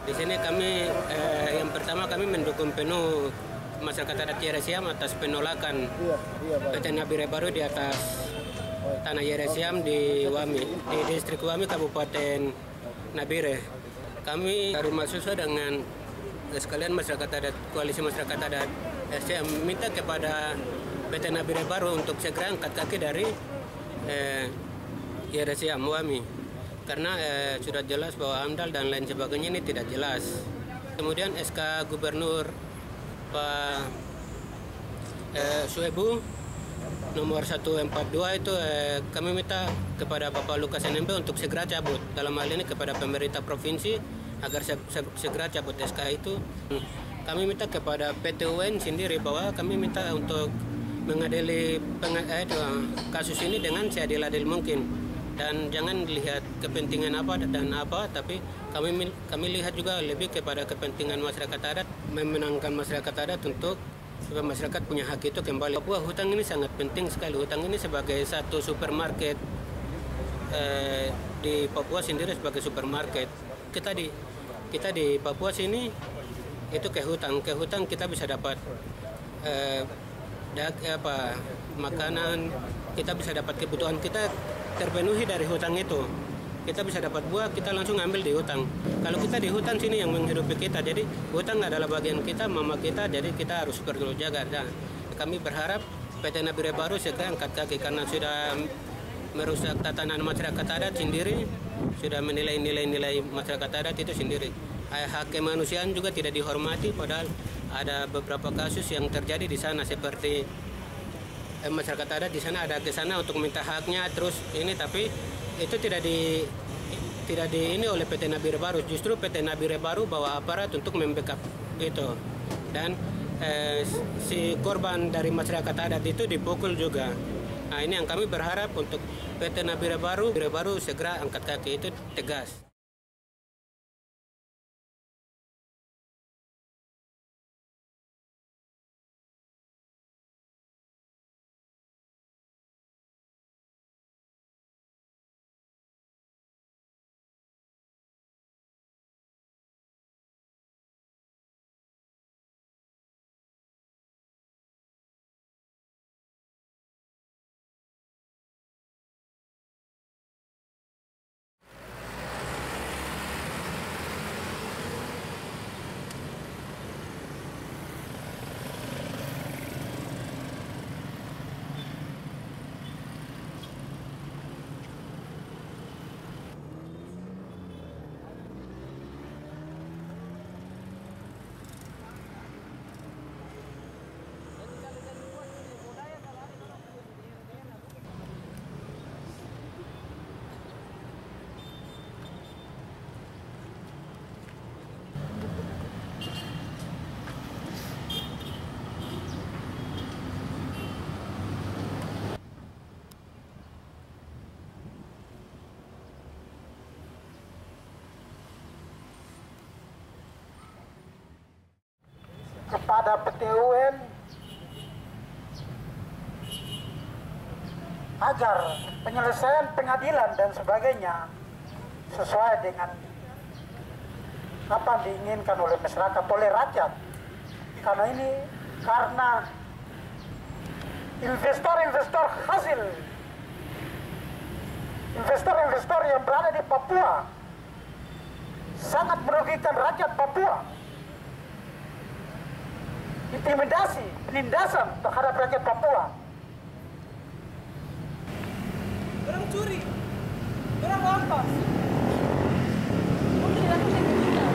Di sini kami yang pertama kami mendukung penuh masyarakat adat Yeresiam atas penolakan PT Nabire Baru di atas tanah Yeresiam di Wami, di distrik Wami, Kabupaten Nabire. Kami dari mahasiswa dengan sekalian masyarakat adat, koalisi masyarakat adat Yeresiam minta kepada PT Nabire Baru untuk segera angkat kaki dari Yeresiam Wami, karena sudah jelas bahwa AMDAL dan lain sebagainya ini tidak jelas. Kemudian SK Gubernur Pak Suebu nomor 142 itu kami minta kepada Bapak Lukas NMB untuk segera cabut. Dalam hal ini kepada pemerintah provinsi agar segera cabut SK itu. Kami minta kepada PT UN sendiri bahwa kami minta untuk mengadili kasus ini dengan seadil-adil mungkin. Dan jangan lihat kepentingan apa dan apa, tapi kami lihat juga lebih kepada kepentingan masyarakat adat, memenangkan masyarakat adat untuk supaya masyarakat punya hak itu kembali. Papua hutang ini sangat penting sekali. Hutang ini sebagai satu supermarket di Papua sendiri sebagai supermarket. Kita di Papua sini itu ke hutang kita bisa dapat makanan, kita bisa dapat kebutuhan kita terpenuhi dari hutang itu. Kita bisa dapat buah, kita langsung ambil di hutang. Kalau kita di hutan sini yang menghidupi kita, jadi hutang adalah bagian kita, mama kita, jadi kita harus perlu jaga. Nah, kami berharap PT Nabire Baru segera angkat kaki karena sudah merusak tatanan masyarakat adat sendiri, sudah menilai nilai masyarakat adat itu sendiri. Hak kemanusiaan juga tidak dihormati, padahal ada beberapa kasus yang terjadi di sana seperti masyarakat adat di sana ada ke sana untuk minta haknya, terus ini tapi itu tidak di ini oleh PT Nabire Baru. Justru PT Nabire Baru bawa aparat untuk membackup itu, dan si korban dari masyarakat adat itu dipukul juga. Nah, ini yang kami berharap untuk PT Nabire Baru segera angkat kaki, itu tegas. Kepada PT UN agar penyelesaian pengadilan dan sebagainya sesuai dengan apa yang diinginkan oleh masyarakat, oleh rakyat. Karena ini karena investor-investor hasil, investor-investor yang berada di Papua sangat merugikan rakyat Papua. Intimidasi, penindasan terhadap rakyat Papua. Orang curi, orang rampas. Mungkin dilakukan kita.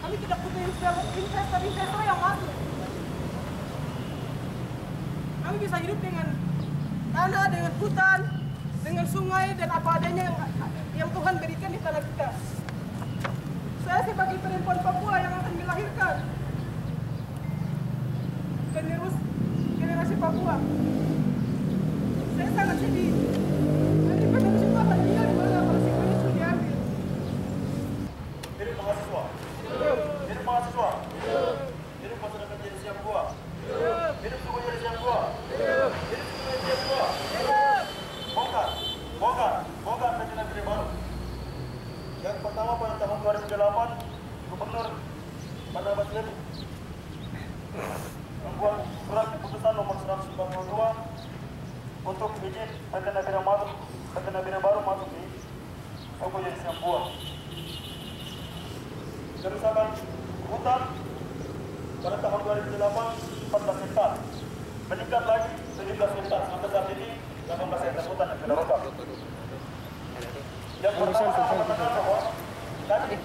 Kami tidak butuh investor yang masuk. Kami bisa hidup dengan tanah, dengan hutan, dengan sungai dan apa adanya yang Tuhan berikan di tanah kita. Saya sebagai perempuan Papua yang akan melahirkan Papua. Saya sangat sedih. Nanti pada musim apa tinggal di mana kalau semuanya sudah diambil. Hidup mahasiswa. Hidup mahasiswa. Hidup masyarakat jadi siap gua. Hidup suku jadi siap gua. Hidup suku jadi siap gua. Bongkar PT Nabire Baru. Yang pertama pada tahun 2008, Gubernur Bandar Baslebu membuat surat keputusan nomor 142 untuk izin PT Nabire Baru masuk di suku jadi siap gua. Kerusakan hutan pada tahun 2008 14 hektar, meningkat lagi 17 hektar, sampai saat ini 18 hektar hutan yang sudah rusak. Yang pertama saya mengatakan bahwa kami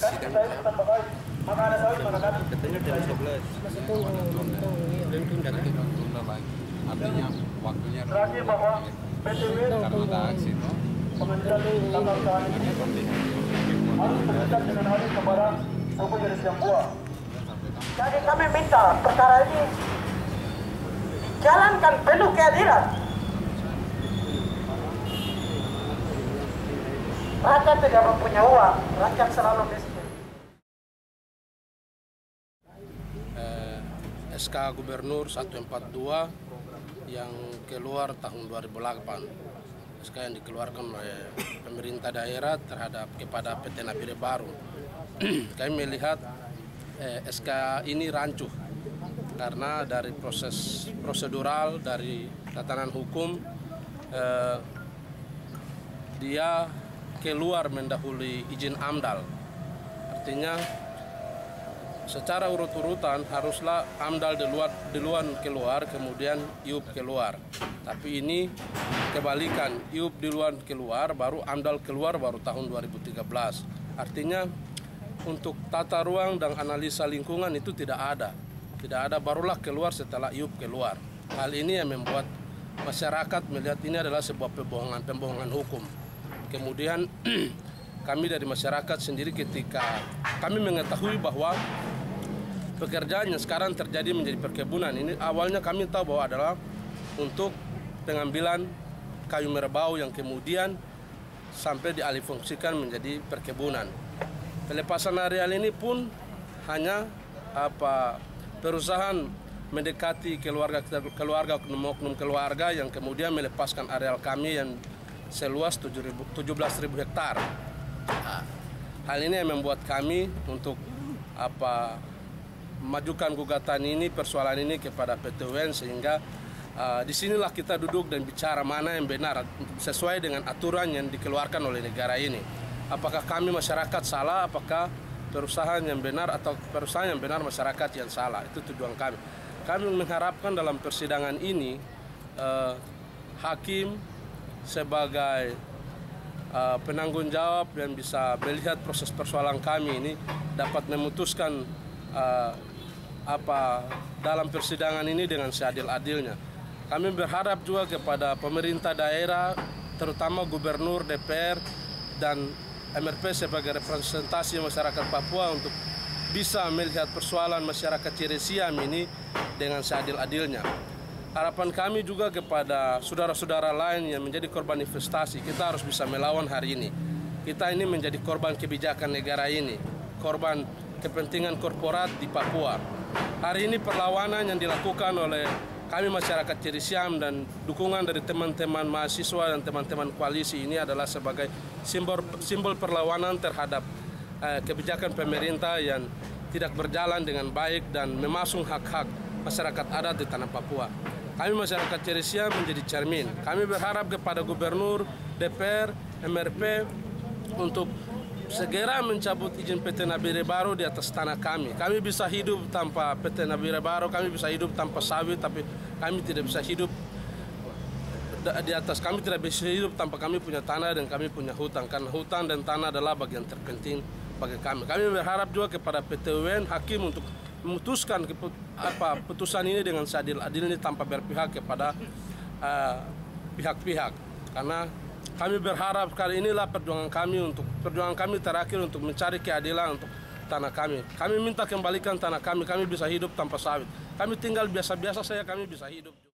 saya hutan bakal, maka ada sawit maka kami. Katanya jam 11. Masih tunda lagi. Artinya waktunya Terakhir bahwa PTW pengambilan tanggal usaha ini harus terdekat dengan hari kepada suku jadi siap gua. Jadi kami minta perkara ini dijalankan penuh keadilan. Rakyat tidak mempunyai uang, rakyat selalu miskin. SK Gubernur 142 yang keluar tahun 2008. SK yang dikeluarkan oleh pemerintah daerah kepada PT Nabire Baru. Kami melihat SK ini rancuh karena dari proses prosedural, dari tatanan hukum, dia keluar mendahului izin AMDAL. Artinya secara urut-urutan haruslah AMDAL duluan keluar, kemudian IUP keluar. Tapi ini kebalikan, IUP duluan keluar, baru AMDAL keluar baru tahun 2013. Artinya untuk tata ruang dan analisa lingkungan itu tidak ada. Tidak ada, barulah keluar setelah IUP keluar. Hal ini yang membuat masyarakat melihat ini adalah sebuah pembohongan hukum. Kemudian kami dari masyarakat sendiri ketika kami mengetahui bahwa pekerjaan yang sekarang terjadi menjadi perkebunan, ini awalnya kami tahu bahwa adalah untuk pengambilan kayu merbau yang kemudian sampai dialihfungsikan menjadi perkebunan. Pelepasan areal ini pun hanya perusahaan mendekati keluarga oknum keluarga yang kemudian melepaskan areal kami yang seluas 17.000 hektar. Hal ini yang membuat kami untuk majukan gugatan ini, persoalan ini kepada PT UN, sehingga disinilah kita duduk dan bicara mana yang benar sesuai dengan aturan yang dikeluarkan oleh negara ini. Apakah kami masyarakat salah, apakah perusahaan yang benar, atau perusahaan yang benar masyarakat yang salah. Itu tujuan kami. Kami mengharapkan dalam persidangan ini hakim sebagai penanggung jawab yang bisa melihat proses persoalan kami ini dapat memutuskan dalam persidangan ini dengan seadil-adilnya. Kami berharap juga kepada pemerintah daerah, terutama gubernur, DPR, dan MRP sebagai representasi masyarakat Papua untuk bisa melihat persoalan masyarakat Ciresiam ini dengan seadil-adilnya. Harapan kami juga kepada saudara-saudara lain yang menjadi korban investasi, kita harus bisa melawan hari ini. Kita ini menjadi korban kebijakan negara ini, korban kepentingan korporat di Papua. Hari ini perlawanan yang dilakukan oleh kami masyarakat Ciresiam dan dukungan dari teman-teman mahasiswa dan teman-teman koalisi ini adalah sebagai simbol perlawanan terhadap kebijakan pemerintah yang tidak berjalan dengan baik dan memasung hak-hak masyarakat adat di tanah Papua. Kami masyarakat Ciresiam menjadi cermin. Kami berharap kepada gubernur, DPR, MRP untuk segera mencabut izin PT Nabire Baru di atas tanah kami. Kami bisa hidup tanpa PT Nabire Baru, kami bisa hidup tanpa sawit, tapi kami tidak bisa hidup di atas. Kami tidak bisa hidup tanpa kami punya tanah dan kami punya hutan. Karena hutan dan tanah adalah bagian terpenting bagi kami. Kami berharap juga kepada PT UN, hakim untuk memutuskan putusan ini dengan seadil-adilnya tanpa berpihak kepada pihak-pihak. Karena kami berharap kali inilah perjuangan kami terakhir untuk mencari keadilan untuk tanah kami. Kami minta kembalikan tanah kami bisa hidup tanpa sawit. Kami tinggal biasa-biasa saja, kami bisa hidup.